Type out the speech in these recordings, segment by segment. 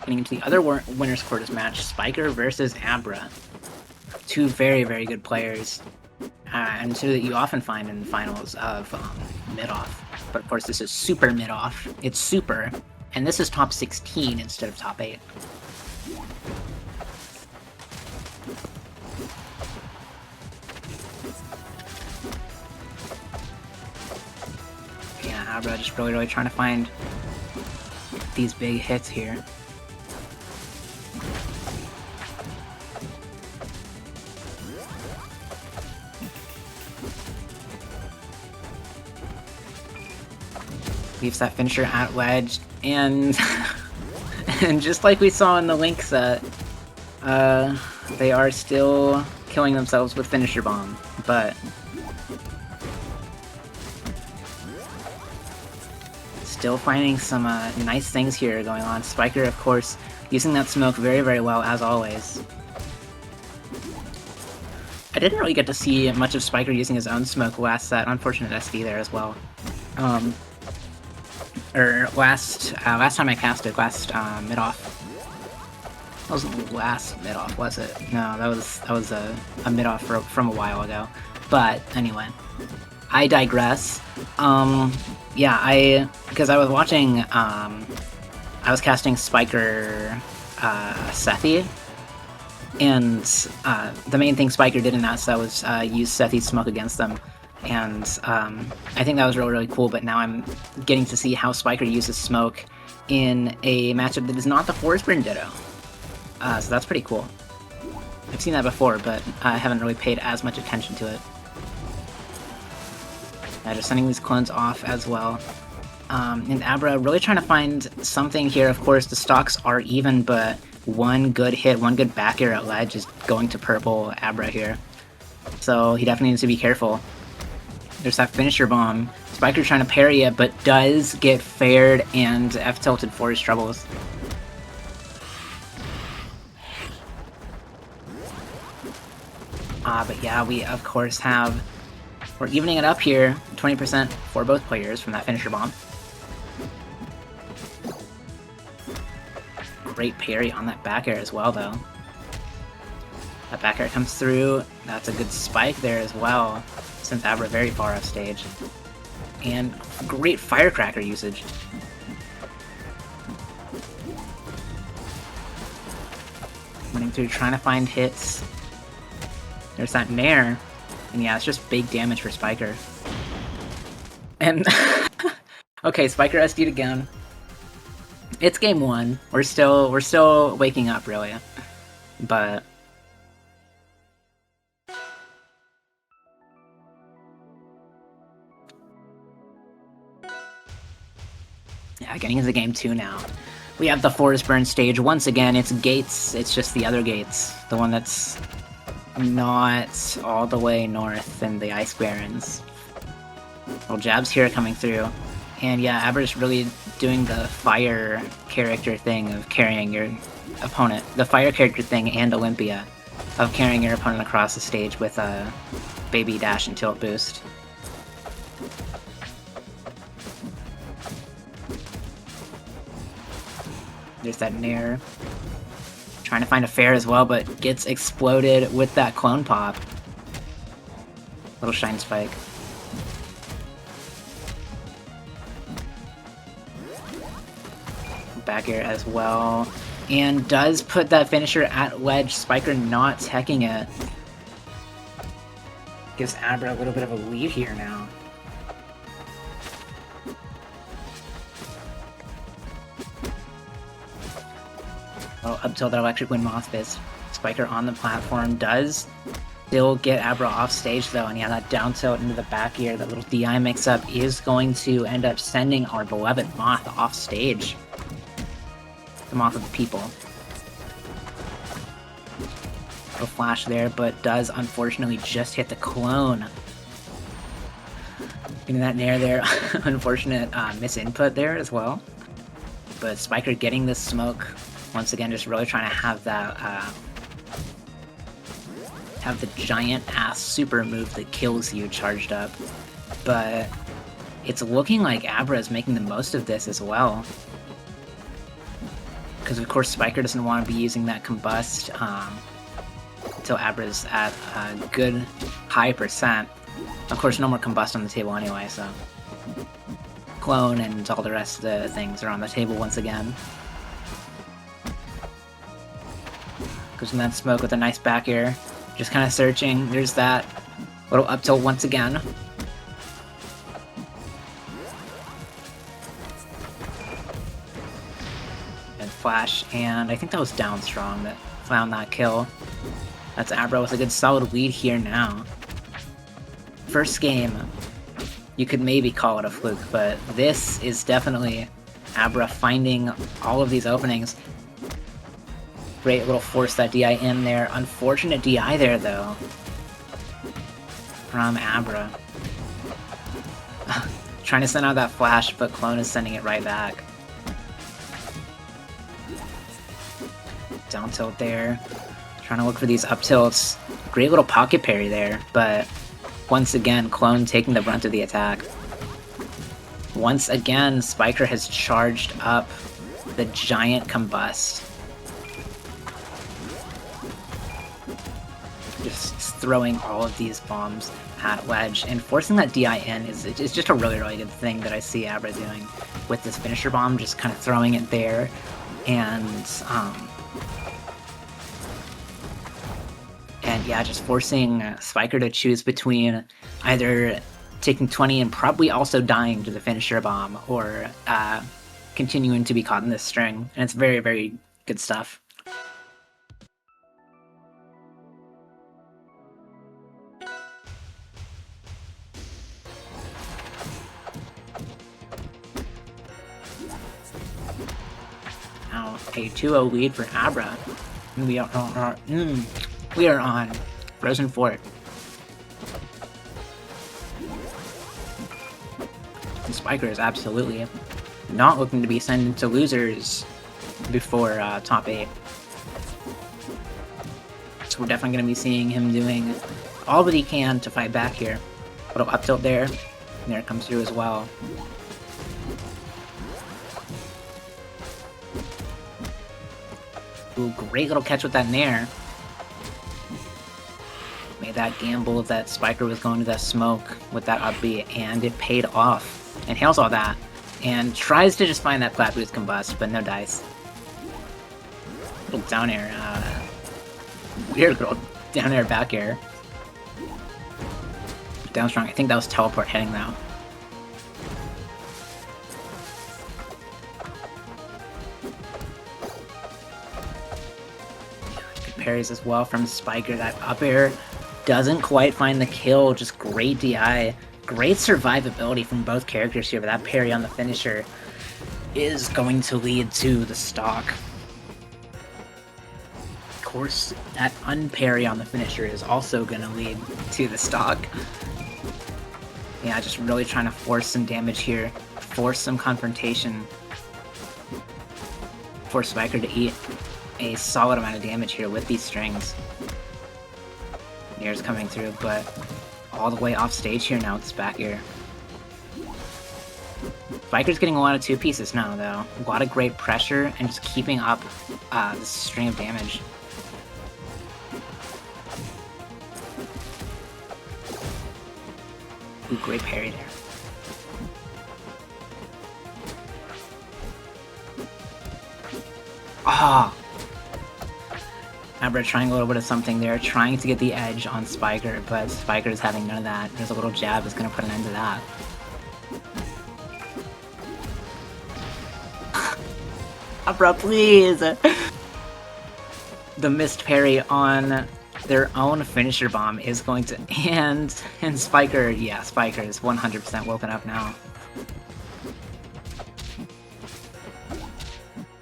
Getting into the other winner's quarters match, Spyker versus abruh. Two very, very good players, and two that you often find in the finals of Midoff. But of course, this is Super Midoff. It's Super, and this is top 16 instead of top 8. Yeah, abruh just really trying to find these big hits here. Leaves that finisher at ledge, and and just like we saw in the Link set, they are still killing themselves with finisher bomb, but still finding some nice things here going on. Spyker, of course, using that smoke very well, as always. I didn't really get to see much of Spyker using his own smoke last set. Unfortunate SD there as well. Or last time I casted, last Midoff. That wasn't last Midoff, was it? No, that was a Midoff from a while ago. But anyway, I digress. Yeah, because I was watching, I was casting Spyker Sethi, and the main thing Spyker did in that set was use Sethi's smoke against them. And I think that was really cool, but now I'm getting to see how Spyker uses smoke in a matchup that is not the Forsburn Ditto. So that's pretty cool. I've seen that before, but I haven't really paid as much attention to it. Just sending these clones off as well. And abruh really trying to find something here. Of course, the stocks are even, but one good hit, one good back air at ledge is going to purple abruh here. So he definitely needs to be careful. There's that finisher bomb. Spyker trying to parry it, but does get fared and F-tilted for his troubles. But yeah, we of course we're evening it up here, 20% for both players from that finisher bomb. Great parry on that back air as well, though. That back air comes through. That's a good spike there as well, since abruh very far off stage. And great firecracker usage. Running through, trying to find hits. There's that nair. And yeah, it's just big damage for Spyker. And okay, Spyker SD'd again. It's game 1. We're still waking up, really. But yeah, getting into game 2 now. We have the Forsburn stage. Once again, it's gates. It's just the other gates. The one that's not all the way north in the Ice Barrens. Well, jabs here coming through. And yeah, abruh's really doing the fire character thing of carrying your opponent. The fire character thing and Olympia of carrying your opponent across the stage with a baby dash and tilt boost. There's that nair. Trying to find a fair as well, but gets exploded with that clone pop. Little shine spike. Back air as well. And does put that finisher at ledge. Spyker not teching it. Gives abruh a little bit of a lead here now. Well, up till that electric wind moth fist. Spyker on the platform does still get abruh off stage though, and yeah, that down tilt into the back ear, that little DI mix-up is going to end up sending our beloved moth off stage. The moth of the people. A flash there, but does unfortunately just hit the clone. Getting that nair there, unfortunate misinput there as well. But Spyker getting this smoke. Once again, just really trying to have that, have the giant-ass super move that kills you charged up. But it's looking like abruh is making the most of this as well. Because of course Spyker doesn't want to be using that combust until Abruh's at a good high percent. Of course, no more combust on the table anyway, so clone and all the rest of the things are on the table once again. Goes in that smoke with a nice back air. Just kind of searching. There's that little up tilt once again. And flash, and I think that was down strong that found that kill. That's Abruh with a good solid lead here now. First game, you could maybe call it a fluke, but this is definitely Abruh finding all of these openings. Great little force that DI in there. Unfortunate DI there, though, from Abruh. Trying to send out that flash, but Clone is sending it right back. Down tilt there. Trying to look for these up tilts. Great little pocket parry there, but once again, Clone taking the brunt of the attack. Once again, Spyker has charged up the giant combust. Just throwing all of these bombs at ledge, and forcing that DI in is just a really, really good thing that I see Abruh doing with this finisher bomb, just kind of throwing it there, and yeah, just forcing Spyker to choose between either taking 20 and probably also dying to the finisher bomb, or continuing to be caught in this string, and it's very, very good stuff. Now, a 2-0 lead for Abruh. We are on Frozen Fort. And Spyker is absolutely not looking to be sent into losers before top 8. So we're definitely going to be seeing him doing all that he can to fight back here. Little up tilt there. And there it comes through as well. Ooh, great little catch with that nair. Made that gamble that Spyker was going to that smoke with that up B, and it paid off. And hails all that, and tries to just find that flat boost combust, but no dice. Little down air, weird little down air back air. Down strong, I think that was teleport heading though. Good parries as well from Spyker. That up air doesn't quite find the kill, just great DI. Great survivability from both characters here, but that parry on the finisher is going to lead to the stock. Of course, that unparry on the finisher is also going to lead to the stock. Yeah, just really trying to force some damage here, force some confrontation, force Spyker to eat a solid amount of damage here with these strings. Nair's coming through, but all the way off stage here now with this back air. Spyker's getting a lot of 2 pieces now, though. A lot of great pressure and just keeping up this string of damage. Ooh, great parry there. Ah! Abruh trying a little bit of something there, trying to get the edge on Spyker, but Spyker is having none of that. There's a little jab that's going to put an end to that. Abruh, please! The missed parry on their own finisher bomb is going to... And Spyker, yeah, Spyker is 100% woken up now.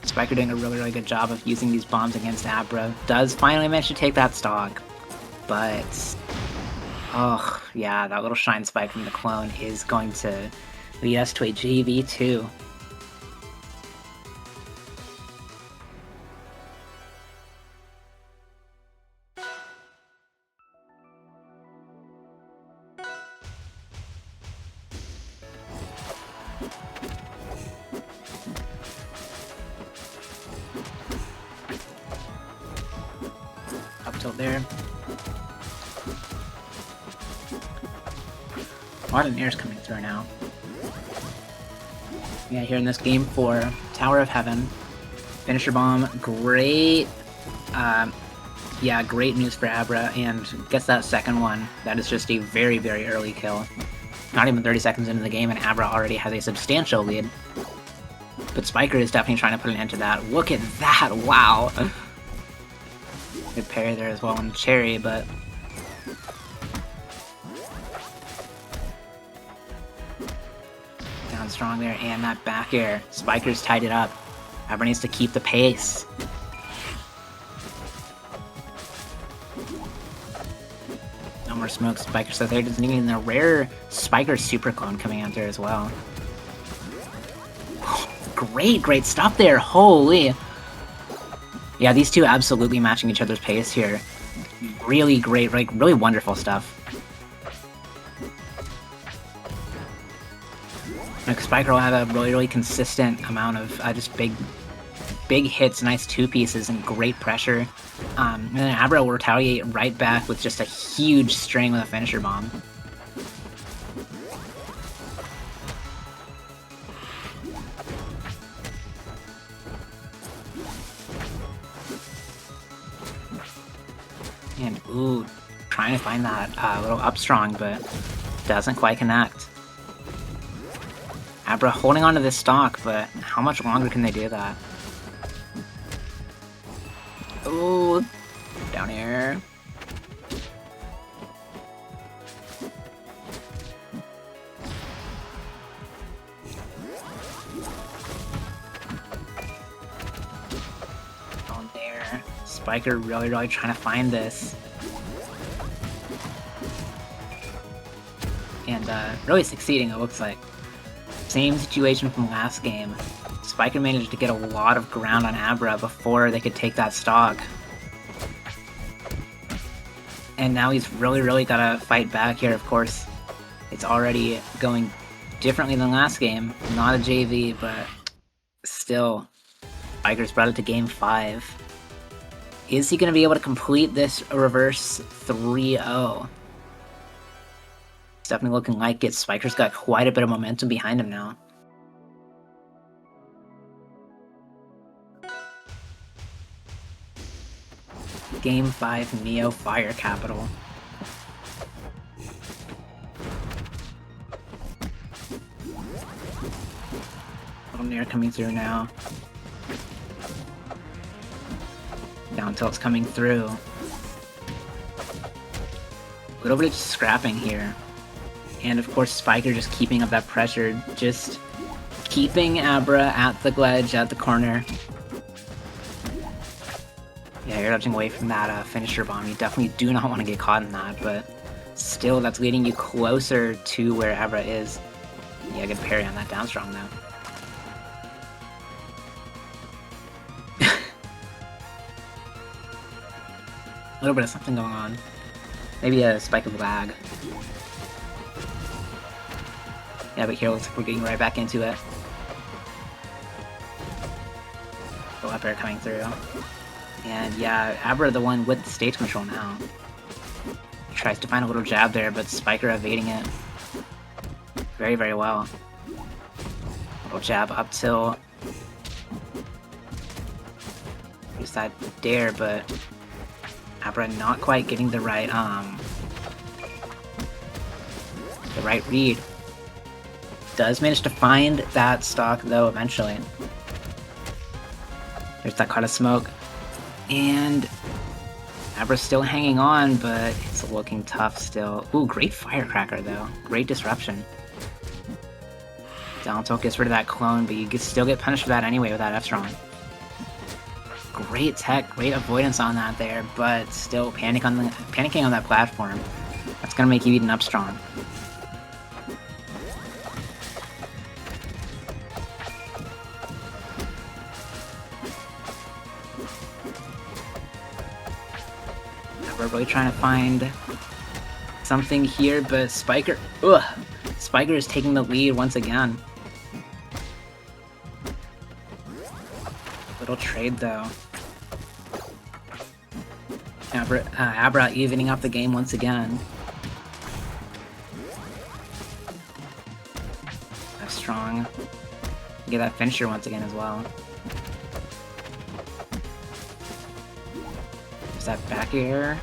Spyker doing a really, really good job of using these bombs against Abruh. Does finally manage to take that stock, but... Oh, yeah, that little shine spike from the clone is going to lead us to a GV2. there. A lot of nairs coming through now. Yeah, here in this game 4, Tower of Heaven. Finisher Bomb, great. Yeah, great news for Abra, and gets that second one. That is just a very, very early kill. Not even 30 seconds into the game, and Abra already has a substantial lead. But Spyker is definitely trying to put an end to that. Look at that! Wow! Good parry there as well on Cherry, but... down strong there, and that back air. Spyker's tied it up. Abra needs to keep the pace. No more smoke. Spyker so there just needing a rare Spyker super clone coming out there as well. Great stuff there. Holy. Yeah, these two absolutely matching each other's pace here. Really great, like really wonderful stuff. Like Spyker will have a really consistent amount of just big hits, nice two pieces, and great pressure. And then Abra will retaliate right back with just a huge string with a finisher bomb. And ooh, trying to find that little up strong, but doesn't quite connect. Abra holding onto this stock, but how much longer can they do that? Ooh, down air. On there. Spyker really trying to find this. And really succeeding, it looks like. Same situation from last game. Spyker managed to get a lot of ground on Abra before they could take that stock. And now he's really gotta fight back here, of course. It's already going differently than last game. Not a JV, but still. Spyker's brought it to game 5. Is he gonna be able to complete this reverse 3-0? It's definitely looking like it. Spyker's got quite a bit of momentum behind him now. Game 5 Neo Fire Capital. Little Nair coming through now. Down tilt's coming through. A little bit of scrapping here. And of course Spyker just keeping up that pressure, just keeping Abra at the ledge, at the corner. Yeah, you're dodging away from that finisher bomb. You definitely do not want to get caught in that, but still, that's leading you closer to where Abra is. Yeah, good parry on that down strong, though. A little bit of something going on. Maybe a spike of lag. Yeah, but here looks like we're getting right back into it. The up air coming through. And yeah, Abra the one with the stage control now. Tries to find a little jab there, but Spyker evading it very well. Little jab up till. There's that dare, but Abra not quite getting the right read. Does manage to find that stock though eventually. There's that cloud of smoke. And Abra's still hanging on, but it's looking tough still. Ooh, great firecracker though. Great disruption. Down tilt gets rid of that clone, but you can still get punished for that anyway with that F-Strong. Great tech, great avoidance on that there, but still panicking on that platform. That's gonna make you eat an up strong. We're really trying to find something here, but Spyker is taking the lead once again. Little trade though. Abruh evening up the game once again. That's strong. Get that finisher once again as well. Is that back air?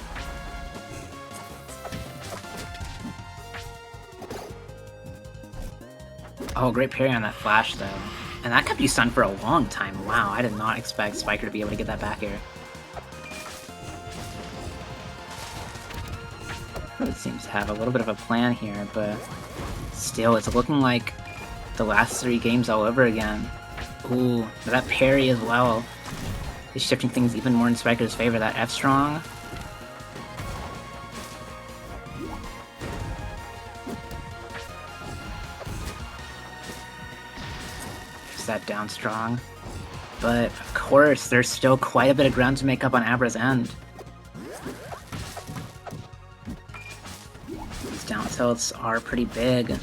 Oh, great parry on that flash though. And that kept you stunned for a long time. Wow, I did not expect Spyker to be able to get that back air. It seems to have a little bit of a plan here, but still, it's looking like the last 3 games all over again. Ooh, that parry as well is shifting things even more in Spyker's favor. That F strong. There's that down strong. But, of course, there's still quite a bit of ground to make up on Abruh's end. Down tilts are pretty big.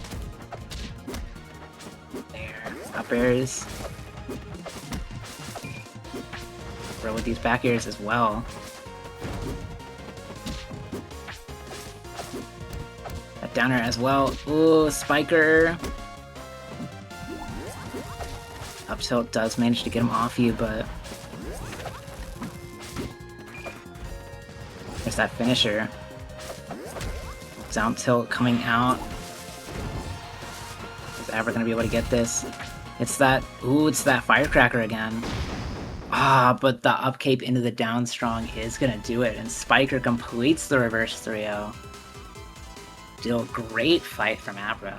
There, up airs. Throw with these back airs as well. That downer as well. Ooh, Spyker. Up tilt does manage to get him off you, but there's that finisher. Down tilt coming out. Is Abruh gonna be able to get this? It's that, ooh, it's that firecracker again. Ah, but the up cape into the down strong is gonna do it, and Spyker completes the reverse 3-0. Still great fight from Abruh.